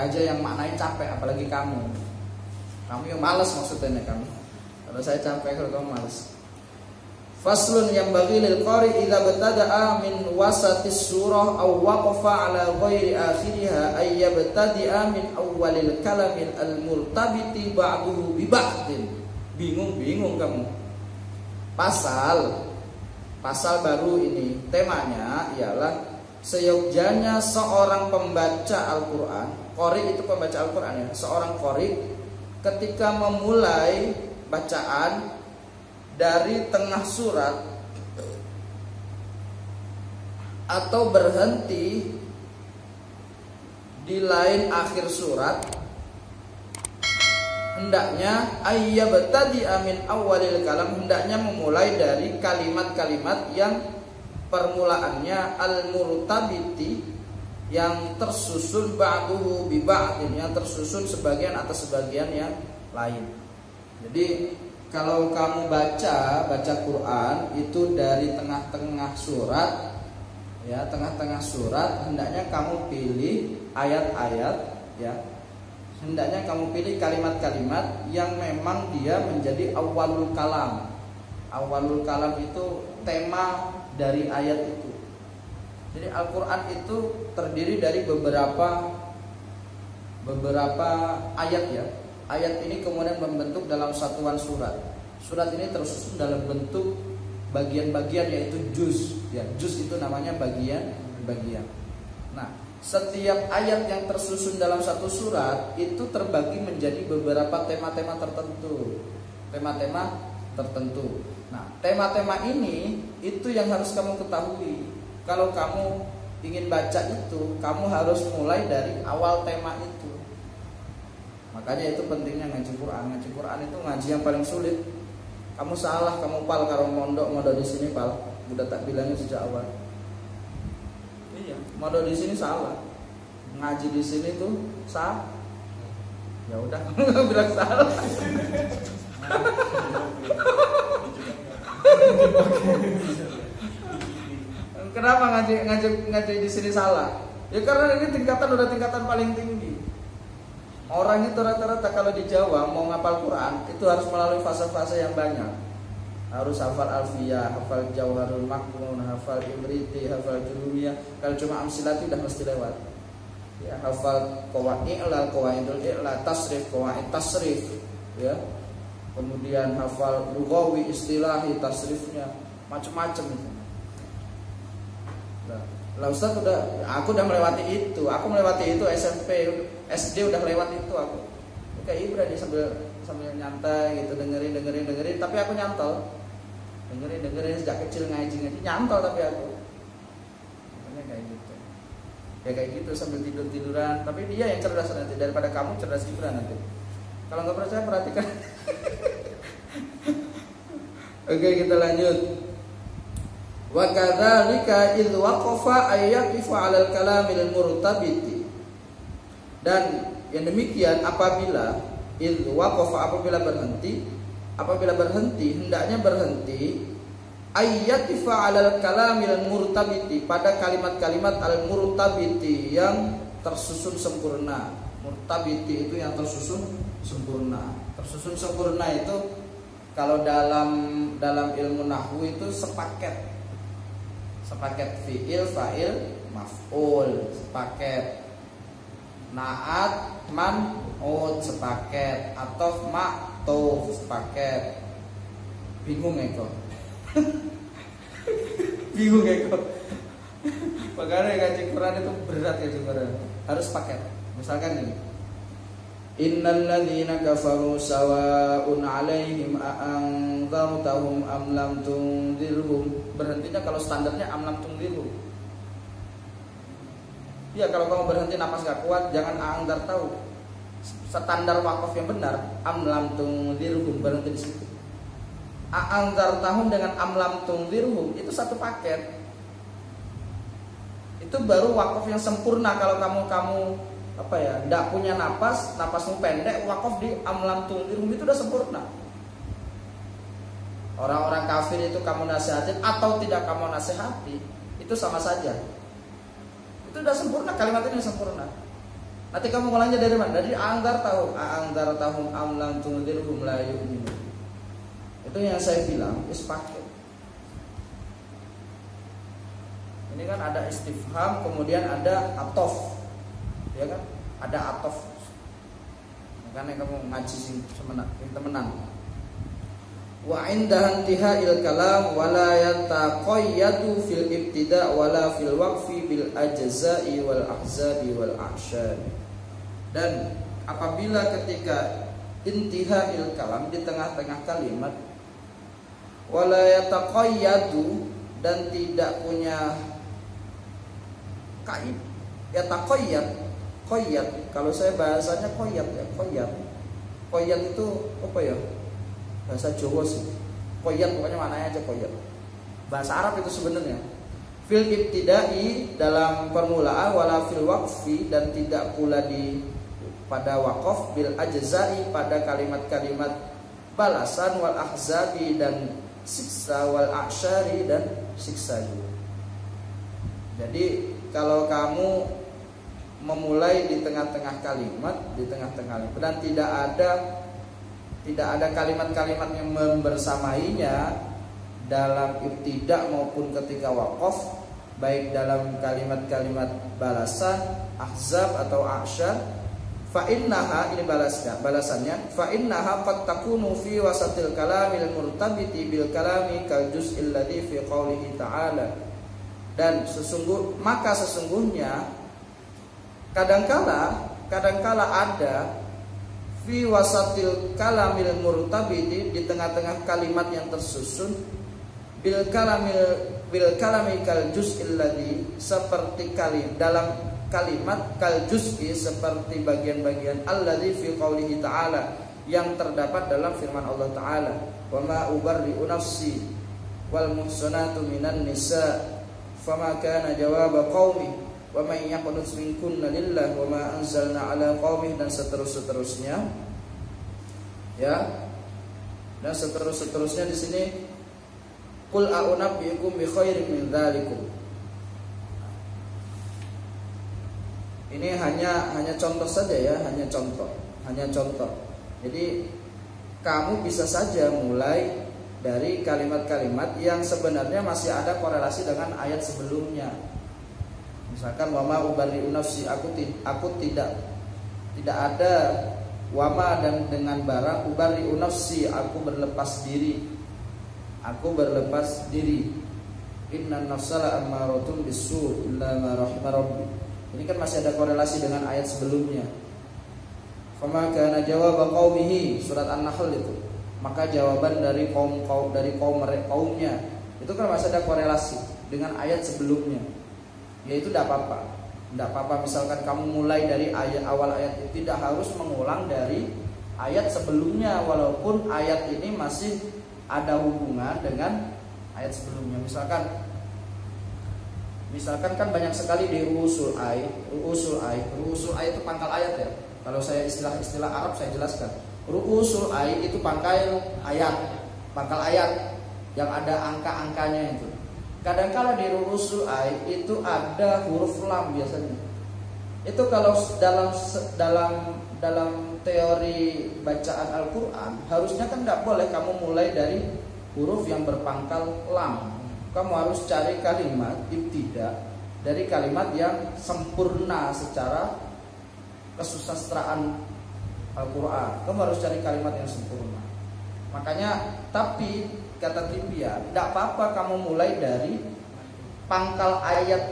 aja yang maknanya capek, apalagi kamu yang malas maksudnya kamu. Kalau saya capek, kalau kamu malas. Faslun yang bagi lil qari idza btada'a min wasatis surah aw waqafa ala ghairi akhiriha ay yabtadi'a min awwalil kalamil al-murtabiti ba'duhu bi ba'din. Bingung kamu. Pasal baru ini temanya ialah seyogyanya seorang pembaca Al-Qur'an. Qari itu pembaca Al-Qur'an ya. Seorang qari ketika memulai bacaan dari tengah surat atau berhenti di lain akhir surat, hendaknya ayyabtadi amin awalil kalam, hendaknya memulai dari kalimat-kalimat yang permulaannya al-murtabiti, yang tersusun ba'duhu bi ba'din, yang tersusun sebagian atas sebagian yang lain. Jadi kalau kamu baca Quran itu dari tengah-tengah surat, ya tengah-tengah surat, hendaknya kamu pilih ayat-ayat, ya hendaknya kamu pilih kalimat-kalimat yang memang dia menjadi awalul kalam. Awalul kalam itu tema dari ayat itu. Jadi Al-Quran itu terdiri dari beberapa ayat ya. Ayat ini kemudian membentuk dalam satuan surat. Surat ini tersusun dalam bentuk bagian-bagian, yaitu juz. Ya, juz itu namanya bagian-bagian. Nah, setiap ayat yang tersusun dalam satu surat itu terbagi menjadi beberapa tema-tema tertentu. Tema-tema tertentu. Nah, tema-tema ini itu yang harus kamu ketahui. Kalau kamu ingin baca itu, kamu harus mulai dari awal tema itu. Makanya itu pentingnya ngaji Quran. Ngaji Quran itu ngaji yang paling sulit. Kamu salah, kamu pal karo mondok di sini pal. Udah tak bilangnya sejak awal. Iya, mondok di sini salah. Ngaji di sini tuh salah. Ya udah, bilang salah. Kenapa ngaji di sini salah? Ya karena ini udah tingkatan paling tinggi. Orang itu rata-rata kalau di Jawa mau ngapal Quran itu harus melalui fase-fase yang banyak. Harus hafal alfiyah, hafal jauharul maknun, hafal ibriti, hafal jurumiyah. Kalau cuma amsilati udah mesti lewat. Ya, hafal qawaidul i'lal, tasrif, qawaid tasrif, ya. Kemudian hafal lughawi, istilahi, tasrifnya, macam-macam itu. Lah Ustaz aku udah melewati itu. Aku melewati itu SMP, SD udah lewat itu aku. Kayak Ibrahim sambil nyantai gitu, dengerin, tapi aku nyantol. Dengerin sejak kecil ngaji nyantol tapi aku. Makanya kayak gitu. Ya kayak gitu sambil tiduran, tapi dia yang cerdas nanti daripada kamu cerdas Ibrahim nanti. Kalau nggak percaya perhatikan. Oke, kita lanjut. Wa kadzalika idz waqafa ayyaqifu 'alal kalamil murtabiti. Dan yang demikian apabila idz waqafa, apabila berhenti hendaknya berhenti ayyaqifu 'alal kalamil murtabiti, pada kalimat-kalimat al murtabiti yang tersusun sempurna. Murtabiti itu yang tersusun sempurna. Tersusun sempurna itu kalau dalam ilmu nahwu itu sepaket fi'il, fa'il, maf'ul, sepaket na'at, man'ut, sepaket atof, ma'tuf, sepaket. Bingung Eko? Bingung Eko? Makanya ngaji Quran itu berat ya Quran. Harus paket. Misalkan ini, innal ladzina kafaru sawa'un 'alaihim a'anzartahum am lam tunzirhum. Berhentinya kalau standarnya am lam tunzirhum. Ya kalau kamu berhenti napas gak kuat jangan a'anzartahum. Standar wakaf yang benar am lam tunzirhum, berhenti di situ. A'anzartahum dengan am lam tunzirhum itu satu paket. Itu baru wakaf yang sempurna. Kalau kamu enggak punya napasmu pendek, wakaf di amlam tundirhum itu udah sempurna. Orang-orang kafir itu kamu nasihatin atau tidak kamu nasihati, itu sama saja. Itu udah sempurna, kalimat ini sempurna. Nanti kamu ngulangnya dari mana? Dari anggar tahun amlang tundirhum la yu'minun. Itu yang saya bilang pakai. Ini kan ada istifham, kemudian ada atof, ya kan? Ada atof. Makanya kamu ngaji sing temenan. Wa inda intiha'il kalam wala yataqayyadu fil ibtida' wala fil waqfi bil ajza'i wal ahzabi wal ahsyar. Dan apabila ketika intiha'il kalam di tengah-tengah kalimat wala yataqayyadu dan tidak punya kaid, qayyad. Kalau saya bahasanya qayyad ya, qayyad itu apa ya? Bahasa Jawa sih. Qayyad pokoknya maknanya aja qayyad. Bahasa Arab itu sebenarnya. Fil ibtida'i dalam permulaan wala fil waqfi dan tidak pula pada waqaf bil ajza'i pada kalimat-kalimat balasan wal ahzabi dan siksa wal ahsyari dan siksa juga. Jadi kalau kamu memulai di tengah-tengah kalimat dan tidak ada kalimat-kalimat yang membersamainya dalam ibtidak maupun ketika waqaf, baik dalam kalimat-kalimat balasan, ahzab atau ahsyar, fa innaha, ini balasannya, fa innaha qad takunu fi wasatil kalamil murtabiti bil kalami kal juz'il ladzi fi qoulihi ta'ala. Dan sesungguhnya kadangkala ada fi wasatil kalamil murtabiti di tengah-tengah kalimat yang tersusun bil kalami kal juz'il ladzi seperti dalam kalimat kal juz'i seperti bagian-bagian alladzi fi qoulihi ta'ala yang terdapat dalam firman Allah Ta'ala, wa ma ubarri'u nafsi wal muhsanatu minan nisa fama kana jawaba qaumi wa may yaqnut minkunna lillah wa ma anzalna ala qaumi, dan seterusnya ya. Dan seterusnya di sini qul a'unabbiukum bi khairin min dzalikum. Ini hanya contoh saja ya, hanya contoh. Jadi kamu bisa saja mulai dari kalimat-kalimat yang sebenarnya masih ada korelasi dengan ayat sebelumnya. Misalkan wama ubarri'u nafsi, aku tidak ada wama dan dengan barang ubarri'u nafsi, aku berlepas diri. Innan nafsala ammaratun bisu illa ma rahima rabbi. Ini kan masih ada korelasi dengan ayat sebelumnya. Fama kana jawab qaumihi, surat An-Nahl itu. Maka jawaban dari kaumnya itu kan masih ada korelasi dengan ayat sebelumnya. Yaitu tidak apa-apa. Misalkan kamu mulai dari awal ayat itu, tidak harus mengulang dari ayat sebelumnya walaupun ayat ini masih ada hubungan dengan ayat sebelumnya. Misalkan kan banyak sekali di ru'usul ay itu pangkal ayat ya. Kalau saya istilah Arab saya jelaskan. Ru'usul ay itu pangkal ayat yang ada angka-angkanya itu. Kadang-kala di ru'usul ay itu ada huruf lam biasanya. Itu kalau dalam teori bacaan Al-Qur'an harusnya kan tidak boleh kamu mulai dari huruf yang berpangkal lam. Kamu harus cari kalimat ibtida dari kalimat yang sempurna secara kesusastraan Al-Quran. Kamu harus cari kalimat yang sempurna. Makanya, tapi kata Tibian, tidak apa-apa kamu mulai dari pangkal ayat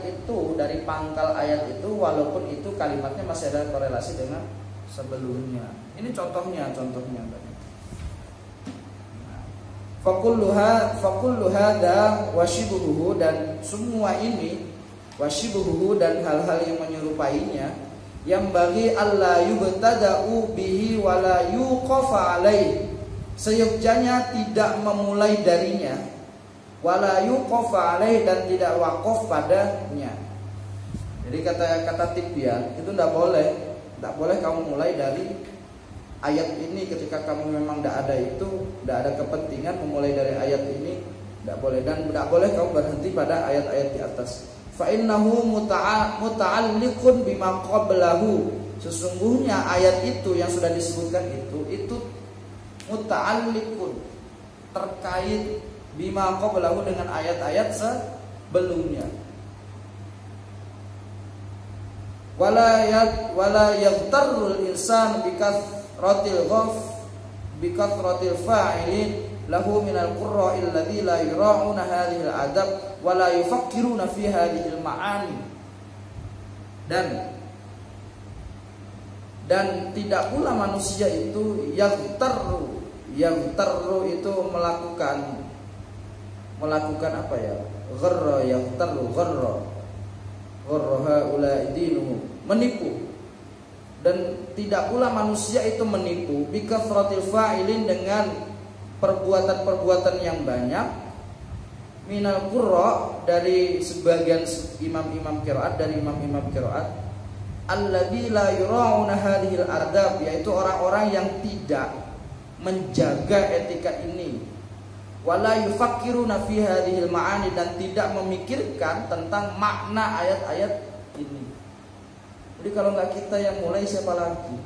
itu, walaupun itu kalimatnya masih ada korelasi dengan sebelumnya. Ini contohnya. Fakullu hadza washibuhu, dan semua ini washibuhu dan hal-hal yang menyerupainya, yang bagi alla yubtada'u bihi wala yuqafa alaih, seyogyanya tidak memulai darinya, wala yuqafa alaih, dan tidak wakaf padanya. Jadi kata Tibian itu tidak boleh kamu mulai dari ayat ini ketika kamu memang tidak ada kepentingan memulai dari ayat ini, tidak boleh, dan tidak boleh kamu berhenti pada ayat-ayat di atas. Fa innahu muta'alliqun bima qablahu, Sesungguhnya ayat itu yang sudah disebutkan itu muta'alliqun, terkait bima qablahu dengan ayat-ayat sebelumnya. Wala yaghtarrul insanu bikathratil fa'ilin lahu minal qurra'il ladzi la yura'una hadhil adab wa la yufakkiruna fi hadhil ma'ani. Dan tidak pula manusia itu yaghtarru itu melakukan apa ya? Gharra yaghtarru gharra haula'i dinuhum, menipu. Dan tidak pula manusia itu menipu bikathratil fa'ilin, dengan perbuatan-perbuatan yang banyak, minal qurra, dari sebagian imam-imam qiraat, alladzi la yura'una hadhil adab, yaitu orang-orang yang tidak menjaga etika ini, wala yufakkiruna fi hadhil ma'ani, dan tidak memikirkan tentang makna ayat-ayat ini. Jadi kalau nggak kita yang mulai, siapa lagi?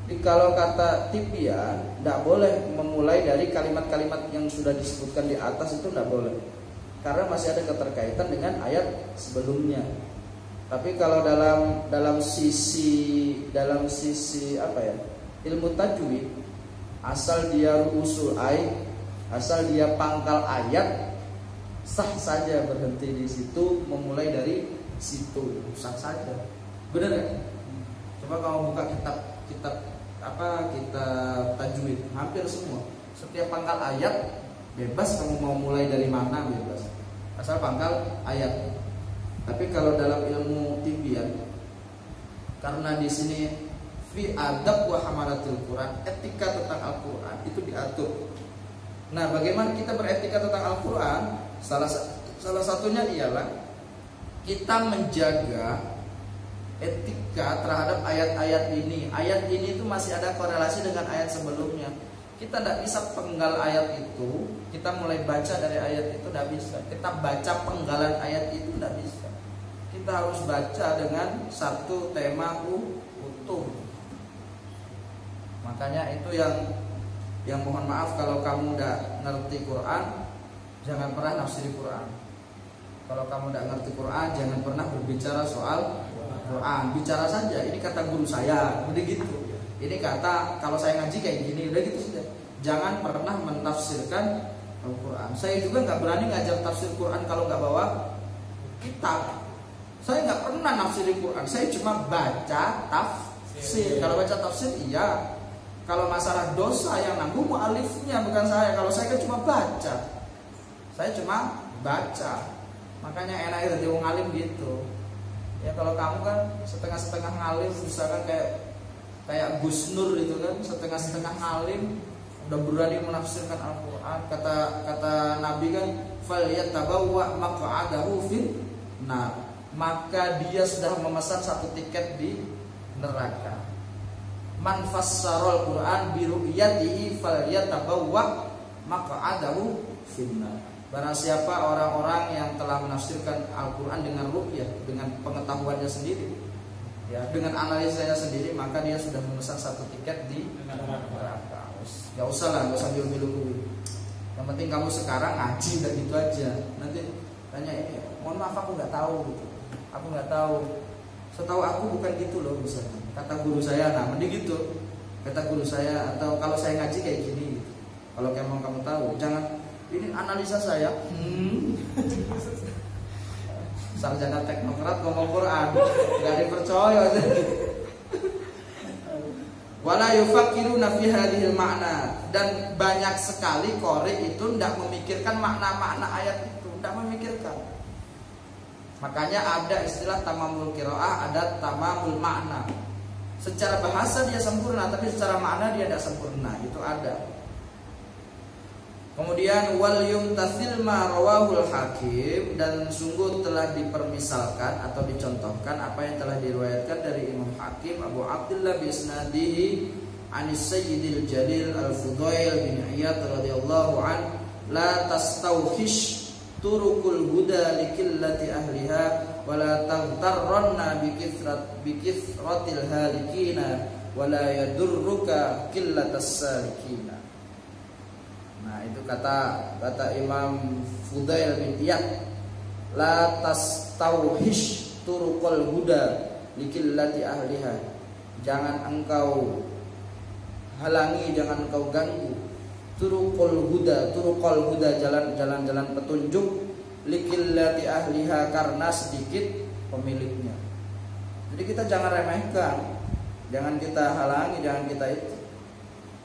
Jadi kalau kata Tipian, tidak boleh memulai dari kalimat-kalimat yang sudah disebutkan di atas, itu tidak boleh, karena masih ada keterkaitan dengan ayat sebelumnya. Tapi kalau dalam sisi apa ya, ilmu tajwid, asal dia usul asal dia pangkal ayat, sah saja berhenti di situ, memulai dari situ, sah saja. Benar ya? Coba kamu buka kitab tajwid, hampir semua, setiap pangkal ayat bebas, kamu mau mulai dari mana bebas, asal pangkal ayat. Tapi kalau dalam ilmu Tibian, karena di sini fi adab wa hamalatil Quran, etika tentang Al-Quran itu diatur. Nah, bagaimana kita beretika tentang Al-Quran? Salah satunya ialah kita menjaga etika terhadap ayat-ayat ini. Ayat ini itu masih ada korelasi dengan ayat sebelumnya. Kita tidak bisa penggal ayat itu, kita mulai baca dari ayat itu tidak bisa. Kita baca penggalan ayat itu tidak bisa. Kita harus baca dengan satu tema utuh. Makanya itu yang mohon maaf kalau kamu tidak ngerti Quran, jangan pernah nafsiri Quran. Kalau kamu tidak ngerti Quran, jangan pernah berbicara soal Quran. Bicara saja, ini kata guru saya, udah gitu. Ini kata kalau saya ngaji kayak gini, udah gitu saja. Jangan pernah menafsirkan Al-Quran. Saya juga nggak berani ngajar tafsir Quran kalau nggak bawa kitab. Saya nggak pernah nafsir Quran, saya cuma baca tafsir. Kalau baca tafsir iya. Kalau masalah dosa yang nanggung mu'alifnya, bukan saya. Kalau saya kan cuma baca. Saya cuma baca. Makanya enak jadi wong alim gitu. Ya kalau kamu kan setengah-setengah ngalim, misalkan kayak Gus Nur itu kan, setengah-setengah ngalim, udah berani menafsirkan Al-Quran. Kata Nabi kan, falyatabawwa maq'adahu fin nar, maka dia sudah memesan satu tiket di neraka. Man fassarul Quran bi ru'yatihi falyatabawwa maq'adahu fin nar. Barang siapa orang-orang yang telah menafsirkan Al-Quran dengan ru'yah, dengan pengetahuannya sendiri, ya, dengan analisanya sendiri, maka dia sudah memesan satu tiket di neraka. Gak usah lah, gak usah milu-milu. Yang penting kamu sekarang ngaji, dan gitu aja. Nanti tanya ini, mohon maaf aku nggak tahu gitu. Aku nggak tahu. Setahu aku bukan gitu loh, misalnya. Kata guru saya, nah mending gitu. Kata guru saya, atau kalau saya ngaji kayak gini gitu. Kalau kamu tahu, jangan ini analisa saya. Sarjana teknokrat ngomong Quran, nggak dipercaya. Wala yufakkiruna fi hadhil makna, dan banyak sekali qori itu tidak memikirkan makna-makna ayat itu, tidak memikirkan. Makanya ada istilah tamamul qiraah, ada tamamul makna. Secara bahasa dia sempurna, tapi secara makna dia tidak sempurna. Itu ada. Kemudian wal yumtathil ma rawahul hakim, dan sungguh telah dipermisalkan atau dicontohkan apa yang telah diriwayatkan dari Imam Hakim Abu Abdullah bi isnadihi anis Sayyidil Jalil Al-Fudail bin Iyad radhiyallahu an, la tastawhish turukul huda likillati ahliha wala taghtarranna bikithratil halikina wala yadurruka killatas salikina. Nah, itu kata Imam Fudail bin Iyad, la tastauhish turukul huda likillati ahliha. Jangan engkau halangi, jangan engkau ganggu turukul huda jalan-jalan petunjuk likillati ahliha, karena sedikit pemiliknya. Jadi kita jangan remehkan, jangan kita halangi, jangan kita itu.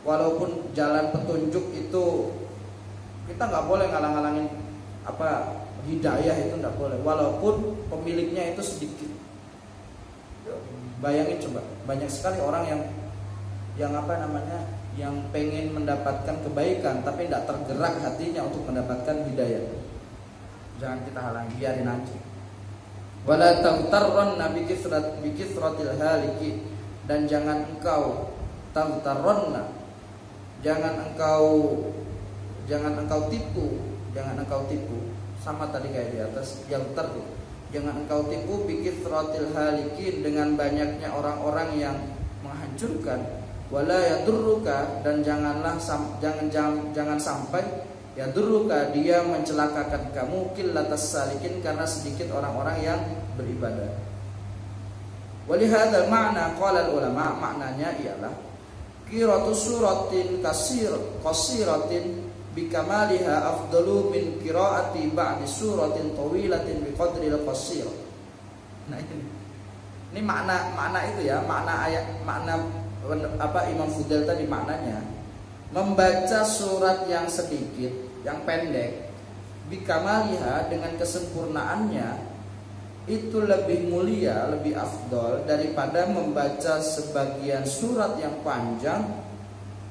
Walaupun jalan petunjuk itu kita nggak boleh ngalang-ngalangin hidayah, itu nggak boleh, walaupun pemiliknya itu sedikit. Bayangin coba, banyak sekali orang yang yang pengen mendapatkan kebaikan tapi tidak tergerak hatinya untuk mendapatkan hidayah. Jangan kita halangi, biarin aja. Wala taghtarranna bikithratil haliki, dan jangan engkau taghtarranna, jangan engkau tipu, sama tadi kayak di atas yang jangan engkau tipu bikithratil halikin, dengan banyaknya orang-orang yang menghancurkan. Wala yadurruka, dan jangan sampai yadurruka, dia mencelakakan kamu, killatas salikin, karena sedikit orang-orang yang beribadah. Walihadzal makna qala ulama, maknanya ialah qiratu suratin qasiratin bikamaliha afdalu min qiraati ba'di suratin tawilatin biqadril qasir. Nah, ini makna itu ya, makna Imam Fudail tadi, maknanya membaca surat yang sedikit, yang pendek, bikamaliha, dengan kesempurnaannya, itu lebih mulia, lebih afdol daripada membaca sebagian surat yang panjang,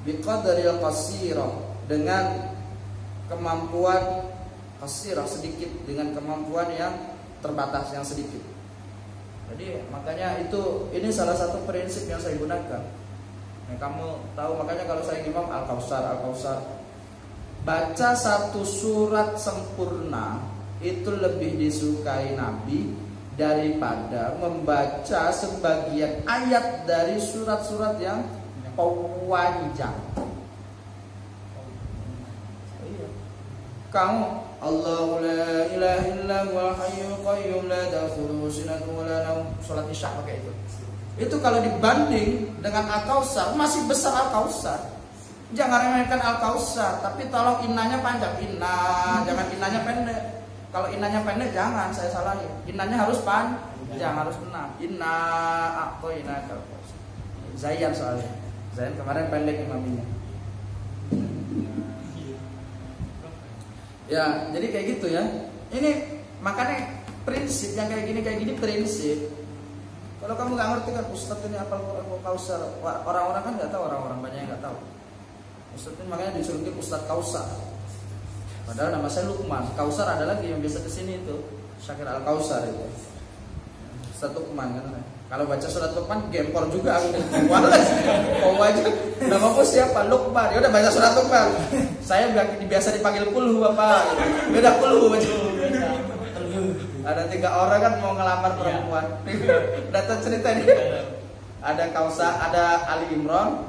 biqadril qasirah, dengan kemampuan qasirah, sedikit, dengan kemampuan yang terbatas, yang sedikit. Jadi makanya ini salah satu prinsip yang saya gunakan. Nah, kamu tahu, makanya kalau saya ngimam Al-Kautsar, baca satu surat sempurna itu lebih disukai Nabi daripada membaca sebagian ayat dari surat-surat yang panjang. Kamu Allahu la ilaha illa huwal hayyul qayyum la ta'khudhuhu sinatun wa la nawm, salat Isya pakai itu. Itu kalau dibanding dengan Al-Kautsar, masih besar Al-Kautsar. Jangan remehkan Al-Kautsar, tapi tolong innanya panjang. Jangan innanya pendek. Kalau innanya pendek jangan, saya salahin. Innanya harus panjang, harus benar. Inna a'tainaka al-kautsar. Zayan soalnya. Zayan kemarin pendek imamnya. Ya, jadi kayak gitu ya. Ini makanya prinsip yang kayak gini prinsip. Kalau kamu nggak ngerti kan, Ustadz ini apa Kautsar? Orang-orang kan nggak tahu, orang-orang banyak yang nggak tahu. Ustadz ini makanya disuruh Ustadz Kautsar. Padahal nama saya Lukman. Kautsar ada lagi yang biasa kesini itu, Syakir Al-Kautsar itu. Ustadz Lukman kan. Kalau baca surat Lukman gempor juga aku. Walas. Oh aja. Namaku siapa? Lukman. Ya udah baca surat Lukman. Saya biasa dipanggil Kulhu Bapak. Beda Kulhu aja. Ada 3 orang kan mau ngelamar perempuan. Datang cerita ini. Ada Kautsar, ada Ali Imran,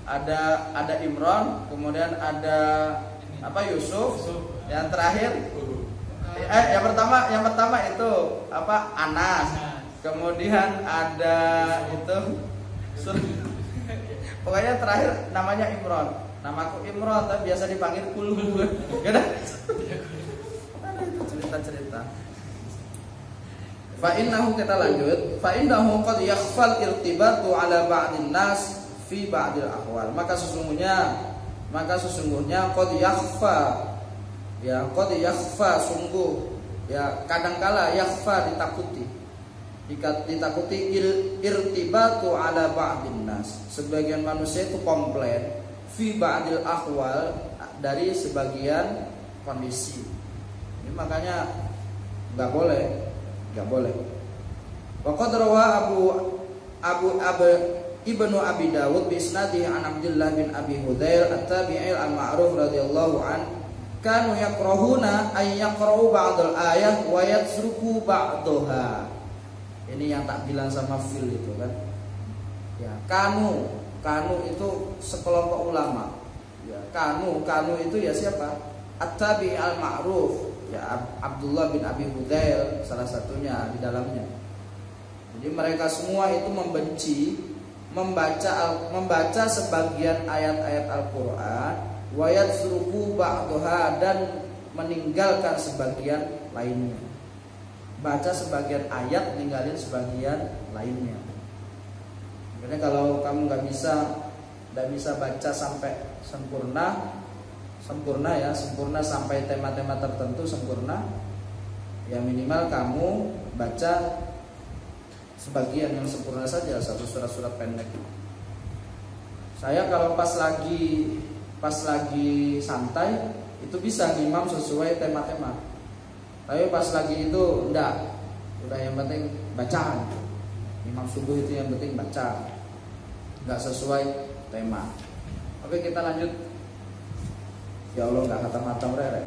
ada Imran, kemudian ada Yusuf. Yang terakhir yang pertama itu Anas. Kemudian ada itu pokoknya terakhir namanya Imran. Namaku Imran, tapi biasa dipanggil Kulhu. Ada itu cerita-cerita. Fa'innahu, kita lanjut. Fa'innahu qad yakhfal irtibatu ala ba'din nas fi ba'dil ahwal. Maka sesungguhnya qad yakhfa, ya qad yakhfa, sungguh ya kadangkala yakhfa, ditakuti irtibatu ala ba'din nas, sebagian manusia itu komplain fi ba'dil ahwal, dari sebagian kondisi. Ini makanya nggak boleh. Waqad rawa Ibnu Abi Dawud bi isnadihi an Abdullah bin Abi Hudzail at-Tabi'i al-Ma'ruf radhiyallahu an kanu yakrahuna ay yaqra'u ba'dal ayat wa yatsruku ba'daha. Ini yang tak bilang sama Phil itu kan. Ya, kanu itu sekelompok ulama. Ya, kanu itu ya siapa? At-Tabi al-Ma'ruf. Ya, Abdullah bin Abi Hudail salah satunya di dalamnya. Jadi mereka semua itu membenci membaca sebagian ayat-ayat Al-Qur'an wa yatsruku ba'daha, dan meninggalkan sebagian lainnya. Baca sebagian ayat, ninggalin sebagian lainnya. Karena kalau kamu nggak bisa baca sampai sempurna sampai tema-tema tertentu sempurna, ya minimal kamu baca sebagian yang sempurna saja, satu surat-surat pendek. Saya kalau pas lagi santai itu bisa ngimam sesuai tema-tema. Tapi pas lagi itu enggak, udah yang penting bacaan. Imam subuh itu yang penting baca, enggak sesuai tema. Oke, kita lanjut. Ya Allah, enggak khatam-khatam rere.